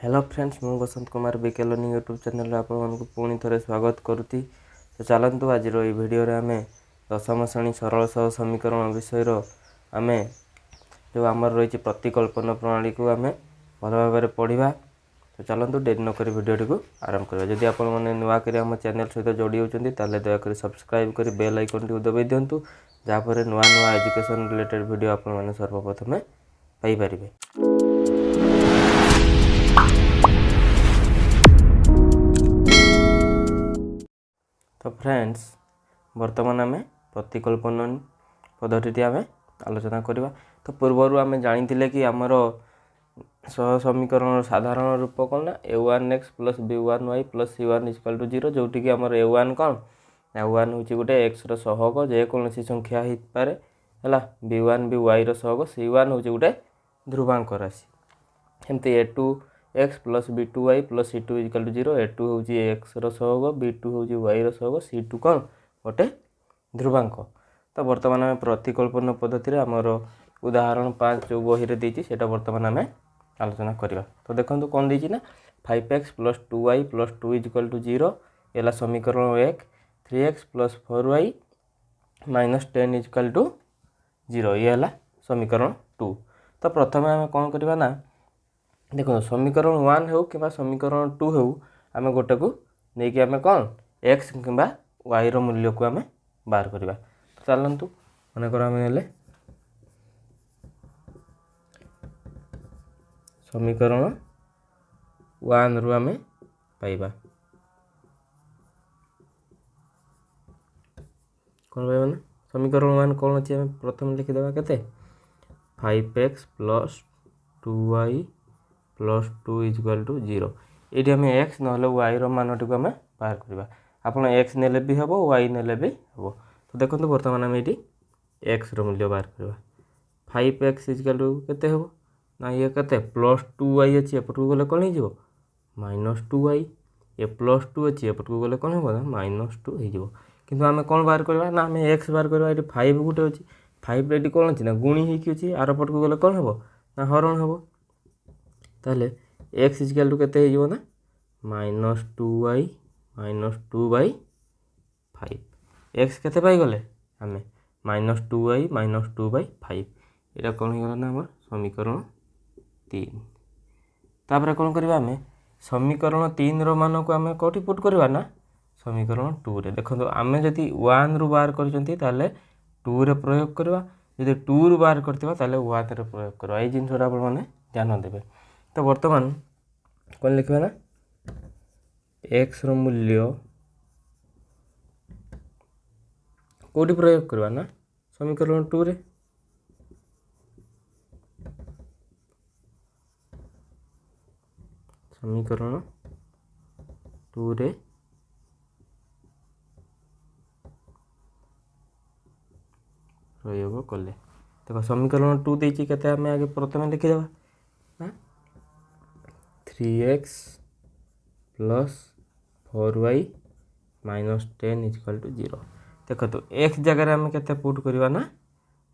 Hello friends मु Basant Kumar BK learning YouTube channel आपको पुणी थे स्वागत करुँगी। तो चलतु आज वीडियो आम दशम श्रेणी सरल सह समीकरण विषय आम जो आमर रही प्रतिकल्पन प्रणाली को आम भल भाव पढ़ा। तो चलतु डेरी नक भिडटी को आरंभ करवा। जदि आप नुआक आम चैनल सहित जोड़ी होती दयाकोरी सब्सक्राइब कर बेल आइकन टी दबाई दिंतु जहाँफल नुआ नुआ एजुकेशन रिलेटेड वीडियो आपने सर्वप्रथम पाइपर। तो फ्रेंड्स वर्तमान आम प्रतिकल्पन पद्धति आम आलोचना करवा। तो पूर्वर आम जानी कि आमर सह समीकरण साधारण रूप कौन ना a1x plus b1y plus c1 equal to 0 जोटि कि आमर a1 कौन a1 हूँ गोटे x सहग जेकोसी संख्या हो पारे है b1 भी y सहग c1 हूँ गोटे ध्रुवांक राशि। एमती a2x plus b2y plus c2 equal to 0 a2 हूँ x सहग b2 हूँ y सहग c2 कौन गोटे ध्रुवांक। तो बर्तमान आम प्रतिकल्पन पद्धति आमर उदाहरण 5 जो बही रे देती से बर्तमान आम आलोचना करवा। तो देखो कौन देती ना 5x plus 2y plus 2 equal to 0 है समीकरण 1। 3x plus 4y minus 10 equal to 0 ये है समीकरण 2। तो प्रथम आम कौन करवा ना देखो समीकरण 1 हो कि समीकरण 2 हो आम गोटे को लेकिन आम कौन x कि y मूल्य को आम बाहर करवा। तो चलतु मनकर आम ने समीकरण 1 रु आम पाइबा कौन पाइबा ना समीकरण 1 कौन अच्छे आम प्रथम लिखिदेवा के 5x plus 2y plus 2 equal to 0 ये आम x ना y मानटी को आम बाहर करवा। आपड़ x ने भी हम y ने भी हम। तो देखो बर्तमान आम ये x मूल्य बाहर करवा। 5x इक्वल टू के हम ना ये के प्लस 2y अच्छी एपटू गले कौन हो माइनस 2y ये प्लस 2 अच्छी एपटू गले कौन हो माइनस 2 हो कि आम कौन बाहर करवा ना आम x बाहर करवा। ये 5 गोटे अच्छी 5 ये कौन अच्छी ना गुणी होती आर पट को गले कौन हम ना हरण हम। ताले x इक्वल टू के हो ना माइनस 2y माइनस 2/5 x के पाइगले आम माइनस 2y माइनस 2/5 यहाँ कौन हो ना आम समीकरण 3। तापर कौन करवा आम समीकरण 3 रो मान को आम कौटी पुट करवा ना समीकरण 2 रे। देखो आम जदि 1 रु बाहर कर 2 रे प्रयोग करवा जदि 2 रु बाहर करवा 1 रे प्रयोग करवा। ये जिनसा आप ध्यान देवे। तो वर्तमान कौन लिखा ना x रो मूल्य कौटी प्रयोग करवा ना समीकरण 2 रे। समीकरण 2 रे प्रयोग कले देखो समीकरण 2 देती के आगे प्रथम लिखिदेवा 3x plus 4y minus 10 equal to 0। देखो तो x जगह आम के पुट करवा ना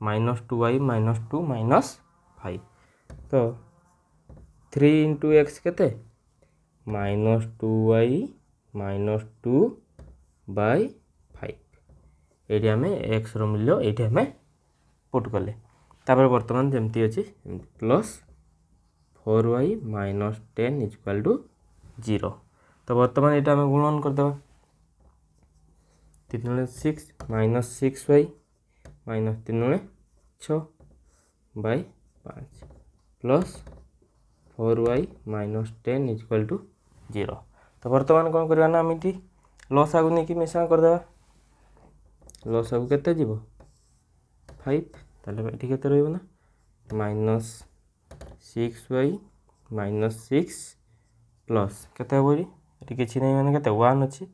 माइनस 2y माइनस 2 माइनस 5। तो 3 इंटू एक्स के माइनस 2y माइनस 2/5 ये आम x रो मूल्य ये आम पुट कले। तापर बर्तमान जमती अच्छी plus 4y minus 10 equal to 0। तो बर्तमान ये आम गुणन करदे 3 6 minus 6y minus 3 6/5 plus 4y minus 10 equal to 0। तो बर्तमान कौन करवा ना आम लस आगु नहीं कि मिसा करदे लस आगु के 5 ताले ये के रहा माइनस 6y माइनस 6 प्लस के ये किसी नहीं मैंने के 1 अच्छी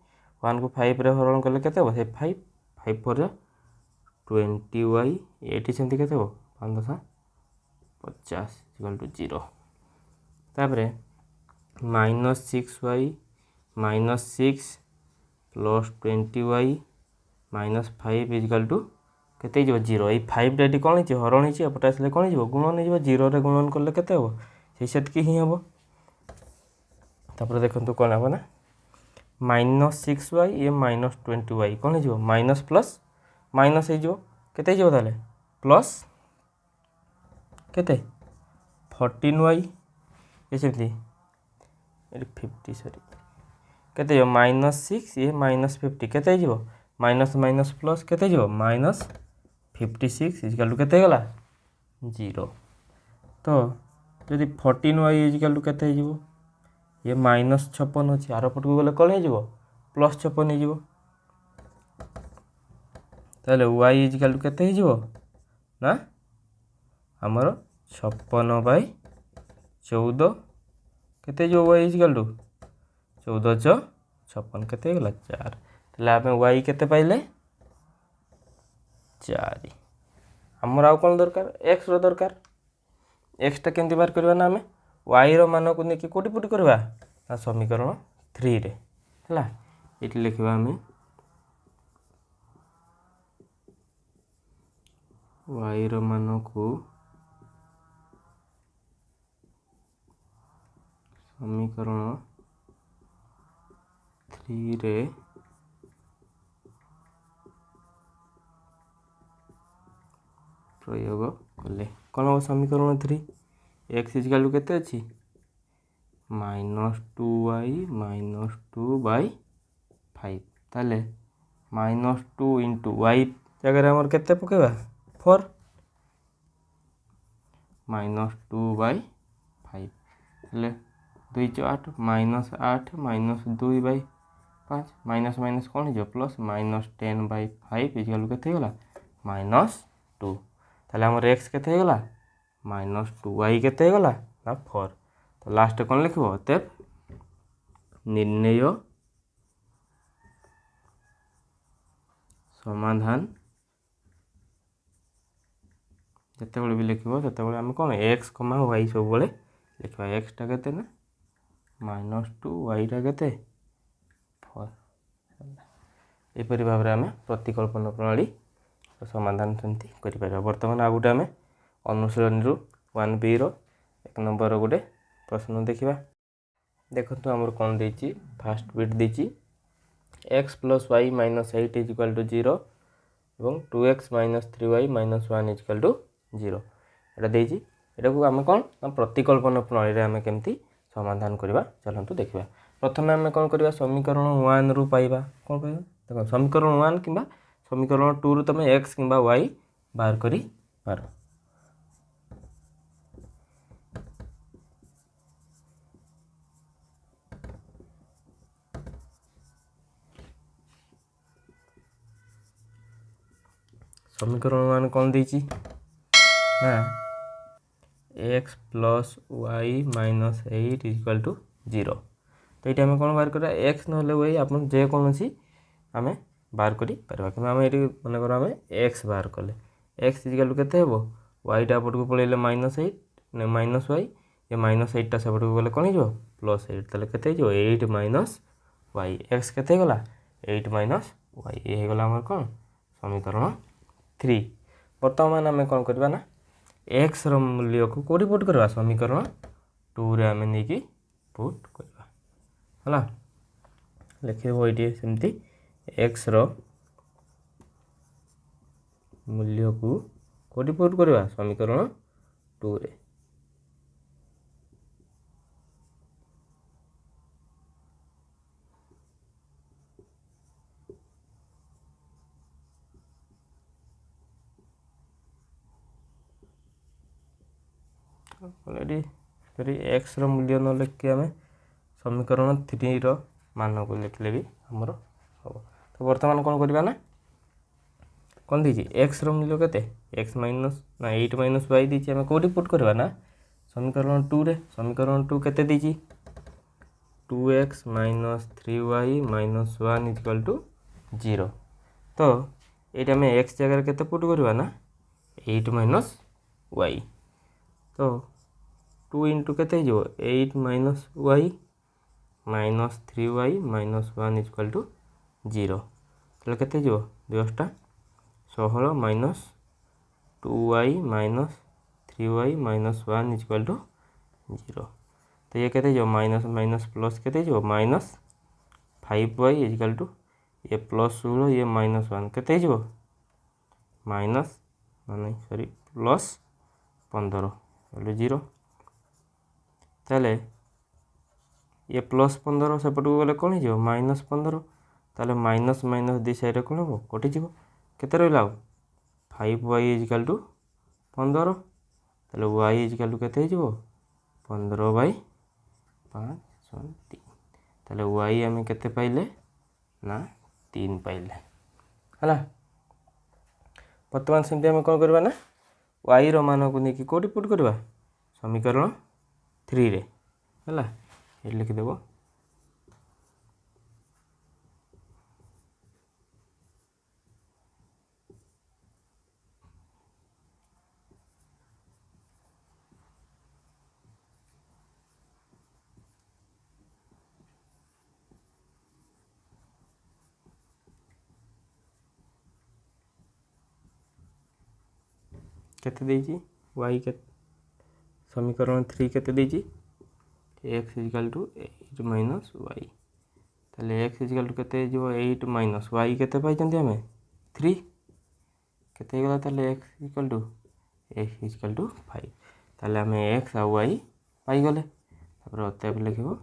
1 को 5 रे हरण कले के 5 5 पर 20y ये सेमती के 5 50 इक्वल टू 0। तापर minus 6y minus 6 plus 20y minus 5 equal to के 0। ये 5 टा कौन हो हरण होपटे आसले कौन हो गुणन हो 0 रे गुणन कले के सेटकी ही हम। तापर देखो कौन हम ना -6y ये -20y कौन हो माइनस प्लस माइनस हो केते प्लस केते 14y ये सेमती 50 सॉरी केते -6 ये -50 केते माइनस माइनस प्लस केते -56 इजिकल टू केते गला 0 तो जदि 14y इजिकल टू केते ये -56 अच्छी आर पट को गले कौन हो +56 हो ताले y इजिकल टू केते हो ना हमर 56/14 केते y इजिकल टू 14×56 केते गला 4 ताले आमे y केते पाइले 4 हमर आउ कोन दरकार x रो दरकार x टा केंति बार करबा ना हमें y रो मान को नेकी कोटी पुट करबा ना समीकरण 3 रे हला इट लिखबा हमें y रो मान को समीकरण 3 रे प्रयोग कले कौन हम समीकरण 3 x इजिकल टू केते अछि -2y -2/5 ताले -2 * y जगह हमर केते पकेबा 4 -2/5 ताले 2 * 8 -8 -2/5 माइनस माइनस कौन हो प्लस -10/5 इजिकल केते गला -2 ताले हमर x केते गला -2 y केते गला ना 4 तो लास्ट कौन लिखबो तेब निर्णय समाधान जते बळे भी लिखबो तते बळे हम कोन x, y सब बळे लिखबा x टा केते ना -2 y टा केते 4 ए परि भाबरे हम प्रतिकल्पन प्रणाली समाधान सेमती करि पारा वर्तमान आ गुटे हम अनुशीलन रु 1b रो 1 नंबर गुटे प्रश्न देखिबा देखंतु हमर कोन देछि फर्स्ट बिट देछि x + y - 8 = 0 एवं 2x - 3y - 1 = 0 एटा देछि एटा को हम कोन प्रतिकल्पन प्रणाली रे हम केमती समाधान करबा चलंतु देखिबा प्रथमे हम कोन करबा समीकरण 1 रु पाइबा कोन पाइबा देखो समीकरण 1 किबा समीकरण 2 रु तमे x किबा y बाहर करी पारो समीकरण 1 कौन देछि ना x + y - 8 = 0 तो ये हम कौन बाहर करा x न y अपन जे कौन सी हमें बाहर करी परबा कि हम एटी मन कर हम x बाहर कले x इक्वल केते हेबो y टा पट को पळेले -8 ने -y ये -8 टा सेपट को गले कोन हिजो +8 तले केते हिजो 8 - y x केते गला 8 - y ये हे गला हमर कोन समीकरण 3 वर्तमान हमें कौन करबा ना x रो मूल्य को कोडी पुट करबा समीकरण 2 रे हमें नेकी पुट करबा हला लिखेबो एटी सेमती x रो मूल्य को कोडी पुट करबा समीकरण 2 रे ऑलरेडी फिर x रो मूल्य न लिख के हमें समीकरण 3 रो मान को लिखले भी हमर हो तो वर्तमान कोन करबा ना कोन दीजी x रो मूल्य केते x माइनस ना 8 - y दीची हमें कोडी पुट करबा ना समीकरण 2 रे समीकरण 2 केते दीची 2x - 3y - 1 = 0 तो एटा में x जगह केते पुट करबा ना 8 - y तो 2 * केते जो 8 - y - 3y - 1 = 0 तो केते जो 2 16 - 2y - 3y - 1 = 0 तो ये केते जो माइनस माइनस प्लस केते जो माइनस 5y इक्वल टू ये प्लस 16 ये -1 केते जो माइनस नहीं सॉरी प्लस 15 बोले 0 ताले ये प्लस 15 सेपटू गले कौन हो -15 ताले माइनस माइनस दी साइड कौन हम कटिज केते रहा 5y इक्वल टू 15 ताले y इक्वल टू केते हो 15/5 ताले y आम केते पाइले ना 3 पाइले है। बर्तमान सेमती आम कौन करवा ना y मान को लेकिन कौटी पुट करवा समीकरण 3 रे है ये लिखिदेव केते देजी y के समीकरण 3 केते देजी x equal to 8 minus y ताले x इक्वल टू केते जो 8 माइनस y केते पाई जंदी हमें 3 केते गला ताले x इक्वल टू 5 ताले हमें x और y पाई गले तापर अतएव लिखिबो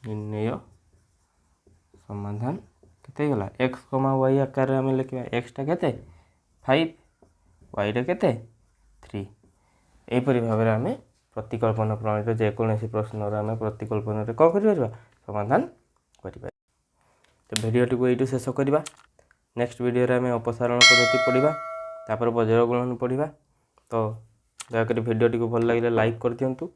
निर्णय समाधान केते गला x, y आकार रे हमें लिखिबा x टा केते 5 y रे केते 3 एपरि भाव रे हमें प्रतिकल्पना प्रणाली रे जेकोसी प्रश्न रे हमें प्रतिकल्पना रे कौन करिबा समाधान करिबा। तो वीडियो टी को एटू शेष करिबा नेक्स्ट वीडियो रे हमें अपसारण पद्धति पढ़िबा तापर बज्र गुणन पढ़िबा। तो दया करी वीडियो टी को भल लागिले लाइक कर दियंतु।